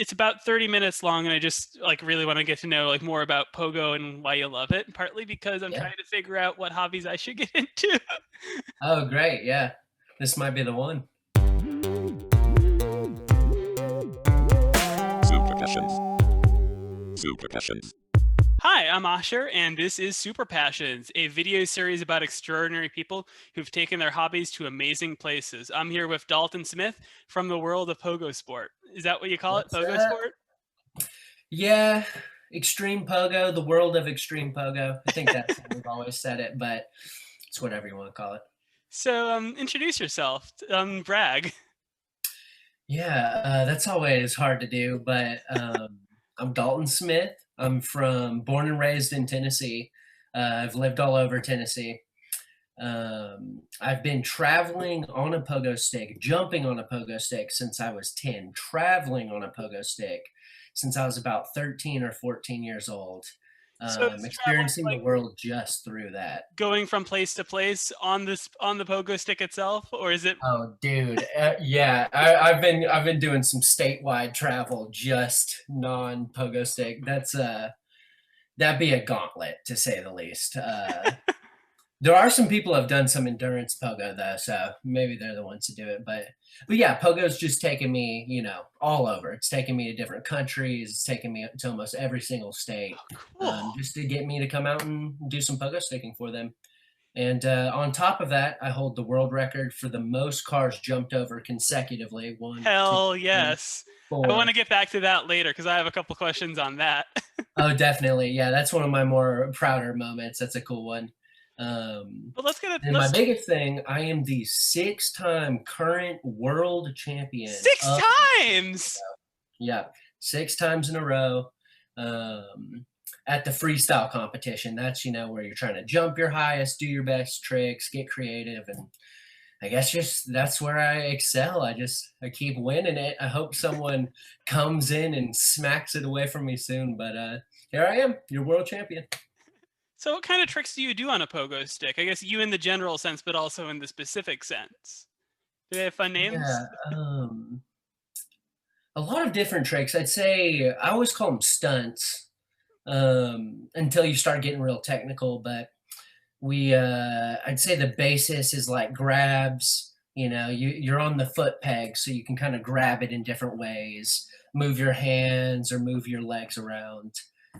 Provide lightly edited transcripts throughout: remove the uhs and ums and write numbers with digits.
it's about 30 minutes long, and I just like really want to get to know like more about Pogo and why you love it, partly because I'm Yeah. trying to figure out what hobbies I should get into. Oh, great. Yeah. This might be the one. Superpassions. Superpassions. Hi, I'm Asher, and this is Superpassions, a video series about extraordinary people who've taken their hobbies to amazing places. I'm here with Dalton Smith from the world of Pogo Sport. Is that what you call it, What's Pogo up? Sport? Yeah. Extreme Pogo, the world of extreme Pogo. I think that's how we've always said it, but it's whatever you want to call it. So, introduce yourself. Brag. Yeah, that's always hard to do, but I'm Dalton Smith. I'm born and raised in Tennessee. I've lived all over Tennessee. I've been traveling on a pogo stick, jumping on a pogo stick since I was 10, traveling on a pogo stick since I was about 13 or 14 years old, So, this travel experiencing the like world just through that. going from place to place on the pogo stick itself, or is it? Oh, dude, yeah, I've been doing some statewide travel, just non pogo stick. That'd be a gauntlet to say the least. There are some people who have done some endurance pogo though, so maybe they're the ones to do it. But yeah, pogo's just taken me, all over. It's taken me to different countries. It's taken me to almost every single state, Cool. just to get me to come out and do some pogo sticking for them. And on top of that, I hold the world record for the most cars jumped over consecutively. One, two, Hell three, yes. I want to four. get back to that later because I have a couple questions on that. Oh, definitely. Yeah, that's one of my more prouder moments. That's a cool one. But let's get it. And my Let's biggest thing, I am the six-time current world champion six of times. yeah, six times in a row. Um, at the freestyle competition. That's, where you're trying to jump your highest, do your best tricks, get creative, and I guess just that's where I excel. I keep winning it. I hope someone comes in and smacks it away from me soon, but here I am, your world champion. So, what kind of tricks do you do on a pogo stick? I guess you in the general sense, but also in the specific sense. Do they have fun names? Yeah, a lot of different tricks. I'd say I always call them stunts, until you start getting real technical. But I'd say the basis is like grabs. You're on the foot peg, so you can kind of grab it in different ways, move your hands or move your legs around.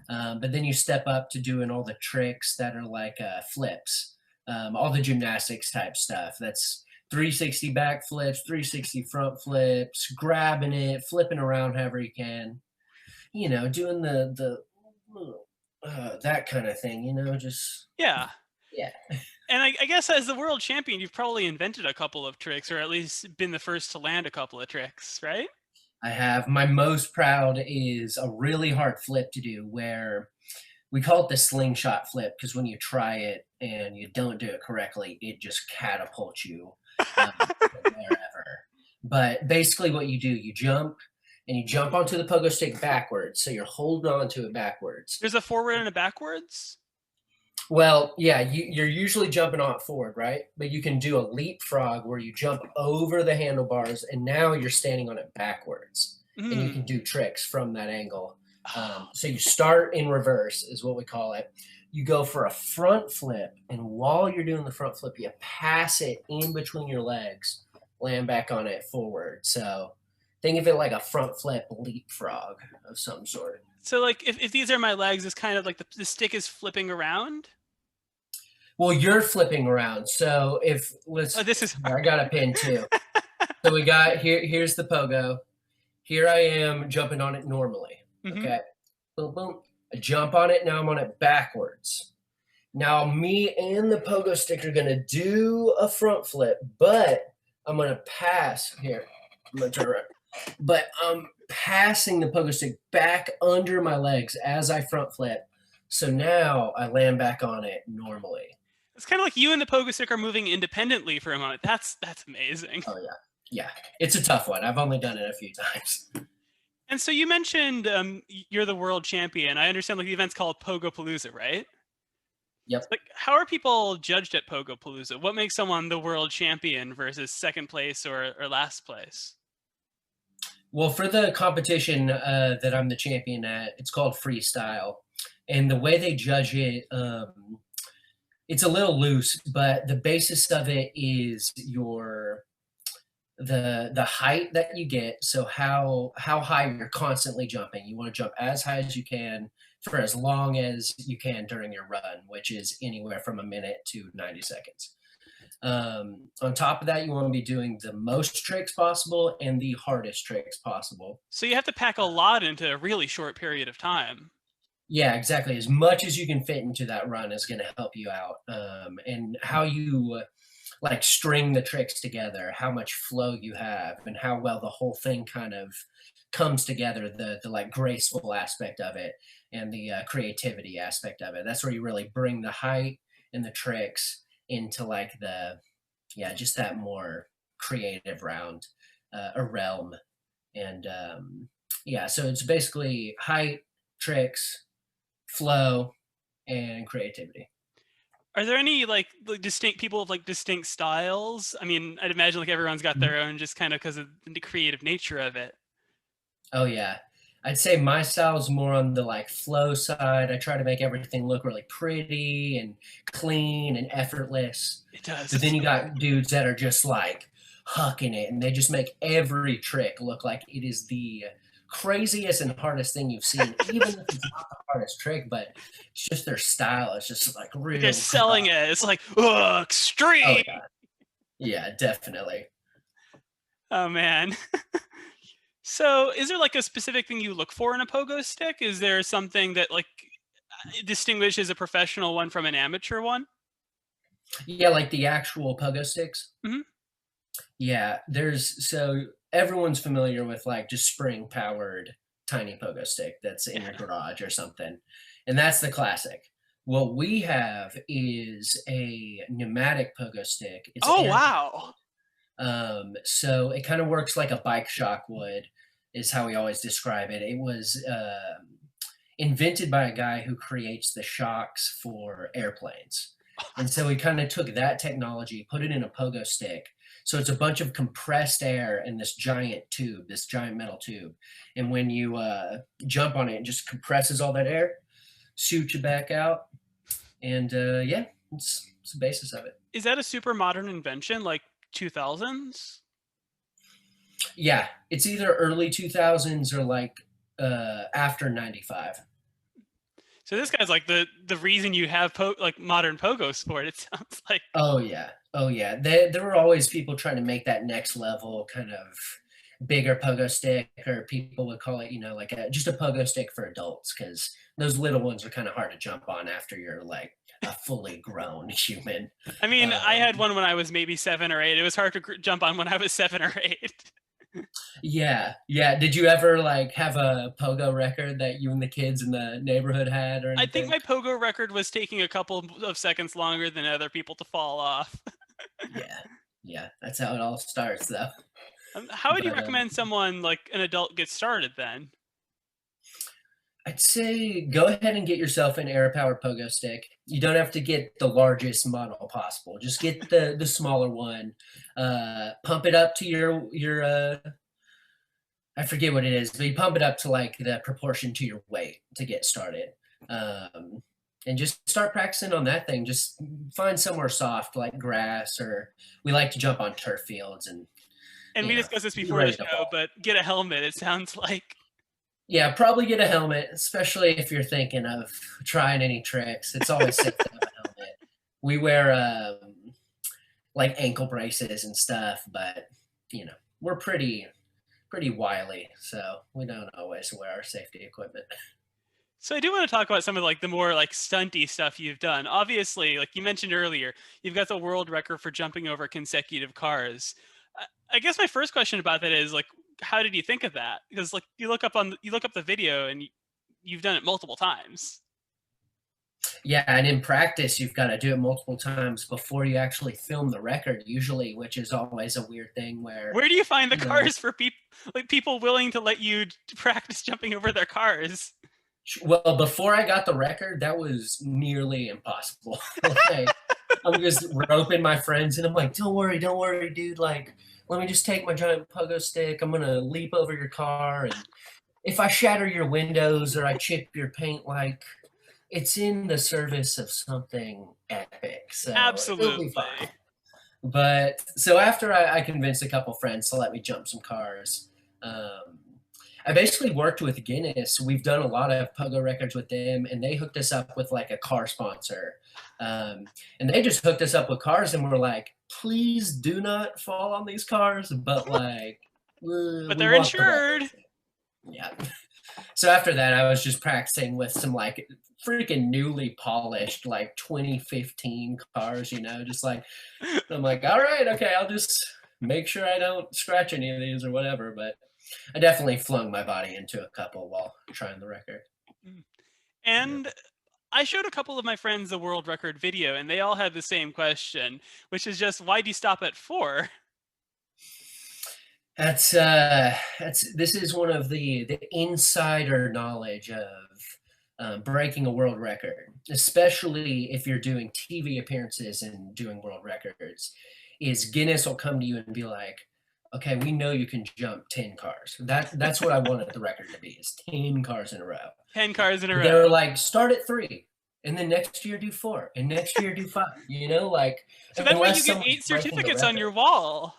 But then you step up to doing all the tricks that are like flips, all the gymnastics type stuff. That's 360 back flips, 360 front flips, grabbing it, flipping around however you can. Doing the that kind of thing. Just Yeah. yeah. And I guess as the world champion, you've probably invented a couple of tricks, or at least been the first to land a couple of tricks, right? I have my most proud is a really hard flip to do where we call it the slingshot flip because when you try it and you don't do it correctly, it just catapults you wherever. But basically, what you do, you jump and you jump onto the pogo stick backwards. So you're holding on to it backwards. There's a forward and a backwards. Well, yeah, you're usually jumping on it forward, right? But you can do a leapfrog where you jump over the handlebars and now you're standing on it backwards. And you Hmm. can do tricks from that angle. So you start in reverse, is what we call it. You go for a front flip, and while you're doing the front flip, you pass it in between your legs, land back on it forward. So think of it like a front flip leapfrog of some sort. So, like, if these are my legs, it's kind of like the stick is flipping around. Well, you're flipping around. So if Oh, let's, this is here, I got a pin too. So we got here's the pogo. Here I am jumping on it normally. hard. Okay. Boom, boom. I jump on it. Now I'm on it backwards. Now me and the pogo stick are gonna do a front flip, but I'm gonna pass here. I'm gonna turn around. But I'm passing the pogo stick back under my legs as I front flip. So now I land back on it normally. It's kind of like you and the pogo stick are moving independently for a moment. That's amazing. Oh yeah. Yeah. It's a tough one. I've only done it a few times. And so you mentioned you're the world champion. I understand like the event's called Pogo Palooza, right? Yep. Like, how are people judged at Pogo Palooza? What makes someone the world champion versus second place or last place? Well, for the competition that I'm the champion at, it's called freestyle, and the way they judge it, it's a little loose, but the basis of it is the height that you get. So how high you're constantly jumping. You want to jump as high as you can for as long as you can during your run, which is anywhere from a minute to 90 seconds. On top of that, you want to be doing the most tricks possible and the hardest tricks possible. So you have to pack a lot into a really short period of time. Yeah, exactly. As much as you can fit into that run is going to help you out. And how you like string the tricks together, how much flow you have, and how well the whole thing kind of comes together. The like graceful aspect of it and the creativity aspect of it. That's where you really bring the height and the tricks into like just that more creative round a realm. And so it's basically height, tricks, flow, and creativity. Are there any like distinct people with like distinct styles? I mean, I'd imagine like everyone's got their own just kind of because of the creative nature of it. Oh yeah. I'd say my style is more on the like flow side. I try to make everything look really pretty and clean and effortless. It does. But then you got dudes that are just like hucking it and they just make every trick look like it is the craziest and hardest thing you've seen, even if it's not the hardest trick, but it's just their style. It's just like really They're selling it. It's like, oh, extreme. Oh, yeah, definitely. Oh man. So is there like a specific thing you look for in a pogo stick? Is there something that like distinguishes a professional one from an amateur one? Yeah, like the actual pogo sticks. Mhm. Yeah, so everyone's familiar with like just spring powered tiny pogo stick that's in your garage or something. And that's the classic. What we have is a pneumatic pogo stick. It's Oh, wow. so it kind of works like a bike shock would, is how we always describe it. It was invented by a guy who creates the shocks for airplanes. And so we kind of took that technology, put it in a pogo stick. So it's a bunch of compressed air in this giant tube, this giant metal tube. And when you jump on it, it just compresses all that air, shoots you back out. And it's the basis of it. Is that a super modern invention, like 2000s? Yeah, it's either early 2000s or like after 95. So this guy's like the reason you have like modern pogo sport. It sounds like. Oh yeah, oh yeah. There were always people trying to make that next level kind of bigger pogo stick, or people would call it, like just a pogo stick for adults, because those little ones are kind of hard to jump on after you're like a fully grown human. I mean, I had one when I was maybe 7 or 8. It was hard to jump on when I was 7 or 8. Yeah. Did you ever like have a pogo record that you and the kids in the neighborhood had, or anything? I think my pogo record was taking a couple of seconds longer than other people to fall off. Yeah, that's how it all starts, though. How would you recommend someone like an adult get started then? I'd say go ahead and get yourself an air powered pogo stick. You don't have to get the largest model possible. Just get the smaller one. Pump it up to your I forget what it is, but you pump it up to like the proportion to your weight to get started. And just start practicing on that thing. Just find somewhere soft like grass, or we like to jump on turf fields. And we discussed this before the show, but get a helmet, it sounds like. Yeah, probably get a helmet, especially if you're thinking of trying any tricks. It's always safe to have a helmet. We wear like ankle braces and stuff, but we're pretty wily, so we don't always wear our safety equipment. So I do want to talk about some of like the more like stunty stuff you've done. Obviously, like you mentioned earlier, you've got the world record for jumping over consecutive cars. I guess my first question about that is like, how did you think of that? Because like you look up the video and you've done it multiple times. Yeah, and in practice, you've got to do it multiple times before you actually film the record, usually, which is always a weird thing. Where do you find the cars for people willing to let you practice jumping over their cars? Well, before I got the record, that was nearly impossible. I'm just roping my friends, and I'm like, don't worry, dude. Like, let me just take my giant pogo stick. I'm gonna leap over your car, and if I shatter your windows or I chip your paint, like, it's in the service of something epic, so it'll be fine. Absolutely. But so after I convinced a couple friends to let me jump some cars, um, I basically worked with Guinness. We've done a lot of pogo records with them, and they hooked us up with like a car sponsor. And they just hooked us up with cars, and we're like, please do not fall on these cars, but like, But we they're want the insured. records. Yeah. So after that, I was just practicing with some like freaking newly polished, like 2015 cars, just like, I'm like, all right, okay, I'll just make sure I don't scratch any of these or whatever. But I definitely flung my body into a couple while trying the record. Yeah. And I showed a couple of my friends the world record video, and they all had the same question, which is just, why do you stop at 4? That's this is one of the insider knowledge of breaking a world record, especially if you're doing TV appearances and doing world records. Is Guinness will come to you and be like, okay, we know you can jump 10 cars. That's what I wanted the record to be, is 10 cars in a row. 10 cars in a They were row. like, start at 3, and then next year do 4, and next year do 5. Like, So that way you unless get someone's 8 breaking the certificates on your record. wall.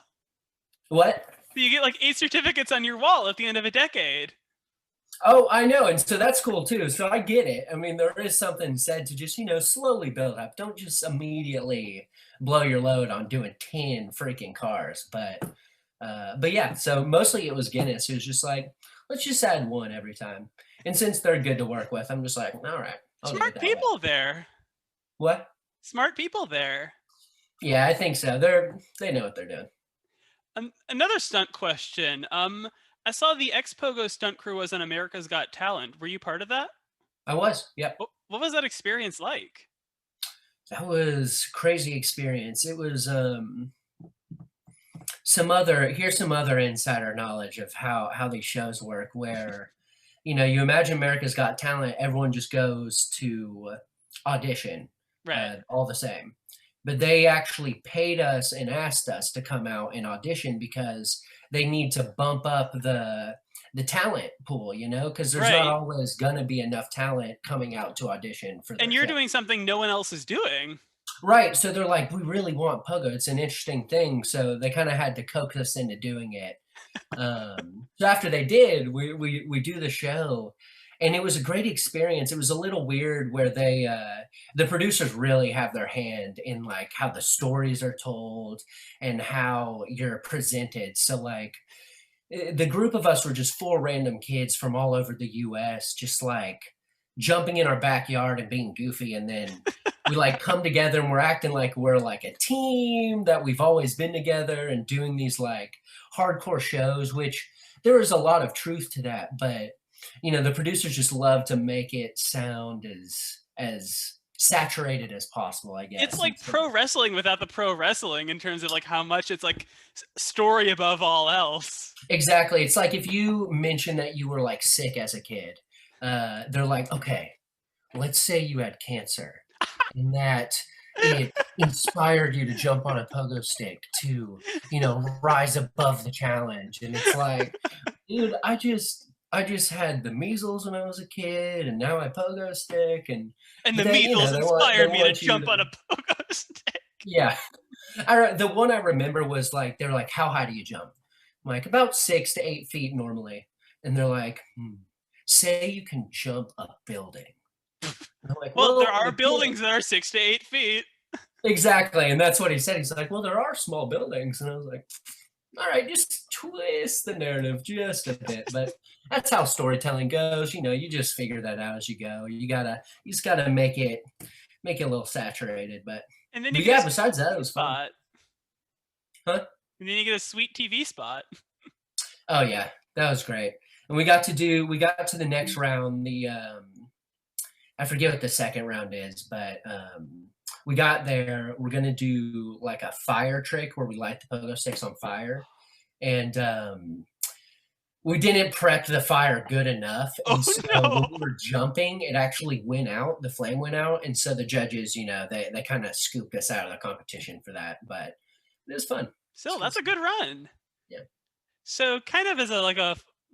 What? So you get like 8 certificates on your wall at the end of a decade. Oh, I know, and so that's cool too. So I get it. I mean, there is something said to just, slowly build up. Don't just immediately blow your load on doing 10 freaking cars. But yeah, so mostly it was Guinness. It was just like, let's just add one every time. And since they're good to work with, I'm just like, all right, I'll do it Smart that way. people there. What? Smart people there. Yeah, I think so. They know what they're doing. Another stunt question. I saw the ex-Pogo stunt crew was on America's Got Talent. Were you part of that? I was, yep. What was that experience like? That was crazy experience. It was here's some other insider knowledge of how these shows work, where you imagine America's Got Talent, everyone just goes to audition, Right. all the same. But they actually paid us and asked us to come out and audition because they need to bump up the talent pool, because there's not Right. always gonna be enough talent coming out to audition for their And you're show. doing something no one else is doing. Right, so they're like, "We really want Pogo, it's an interesting thing," so they kinda had to coax us into doing it. So after they did, we do the show, and it was a great experience. It was a little weird where the producers really have their hand in, like, how the stories are told and how you're presented. So, like, the group of us were just 4 random kids from all over the US, just, like, jumping in our backyard and being goofy, and then we, like, come together and we're acting like we're, like, a team, that we've always been together and doing these, like, hardcore shows, which there is a lot of truth to that, but, the producers just love to make it sound as saturated as possible, I guess. It's like And so pro wrestling without the pro wrestling in terms of like how much it's like story above all else. exactly, it's like if you mention that you were, like, sick as a kid, they're like, "Okay, let's say you had cancer and that it inspired you to jump on a pogo stick to, rise above the challenge." And it's like, dude, I just had the measles when I was a kid, and now I pogo stick, and And the but then, measles they inspired me to want you jump to, on a pogo stick. yeah. The one I remember was like, they're like, "How high do you jump?" I'm like, "About 6 to 8 feet normally." And they're like, "Say you can jump a building." And I'm like, Well, there "Well, are I buildings can't." that are 6 to 8 feet. Exactly, and that's what he said. He's like, "Well, there are small buildings," and I was like, "All right, just twist the narrative just a bit." But that's how storytelling goes. You just figure that out as you go. You just gotta make it a little saturated. But And then you but get yeah, a besides that, it TV was fun. spot. Huh? And then you get a sweet TV spot. Oh yeah, that was great. And we got to the next round. I forget what the second round is, but we got there. We're gonna do like a fire trick where we light the pogo sticks on fire, and we didn't prep the fire good enough, Oh and so no! when we were jumping, it actually went out. The flame went out, and so the judges, they kind of scooped us out of the competition for that. But it was fun. It's Still, fun that's a stuff. good run. Yeah. So, kind of as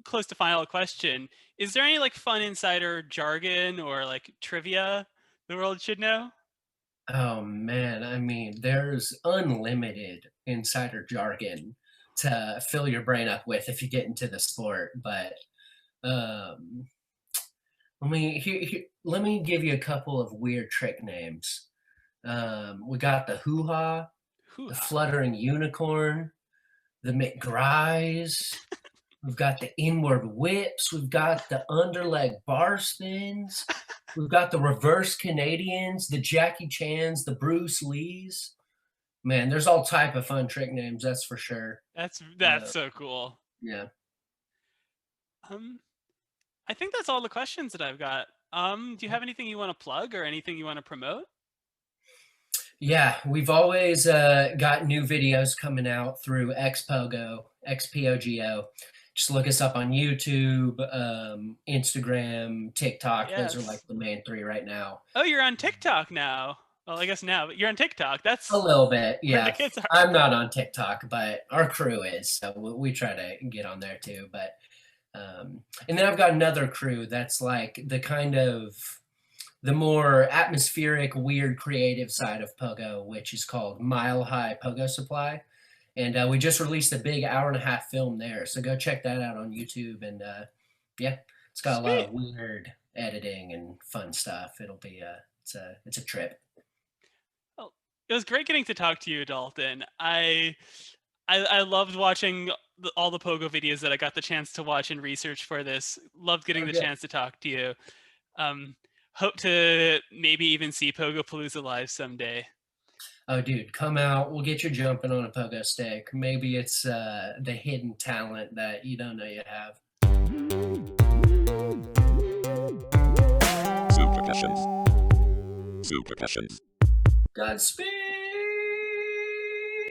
close to final question, is there any like fun insider jargon or like trivia the world should know? Oh man, I mean, there's unlimited insider jargon to fill your brain up with if you get into the sport. But um, let me give you a couple of weird trick names. We got the hoo ha, the Hoo-ha. fluttering unicorn, the McGries. We've got the inward whips. We've got the underleg bar spins. We've got the reverse Canadians, the Jackie Chans, the Bruce Lees. Man, there's all type of fun trick names, that's for sure. That's so cool. Yeah. Um, I think that's all the questions that I've got. Do you have anything you want to plug or anything you want to promote? Yeah, we've always got new videos coming out through Xpogo, XPOGO. Just look us up on YouTube, Instagram, TikTok. Those are like Yes. the main three right now. Oh, you're on TikTok now. Well, I guess now, but you're on TikTok. A That's little bit, where the yeah. kids are. I'm not on TikTok, but our crew is, so we try to get on there too. But and then I've got another crew that's like the more atmospheric, weird, creative side of Pogo, which is called Mile High Pogo Supply. And we just released a big hour-and-a-half film there, so go check that out on YouTube. And yeah, it's got a lot Sweet. of weird editing and fun stuff. It'll be it's a trip. Well, it was great getting to talk to you, Dalton. I loved watching all the Pogo videos that I got the chance to watch and research for this. Loved getting Oh, the good. chance to talk to you. Hope to maybe even see Pogo Palooza live someday. Oh, dude, come out. We'll get you jumping on a pogo stick. Maybe it's the hidden talent that you don't know you have. Superpassions. Superpassions. Godspeed.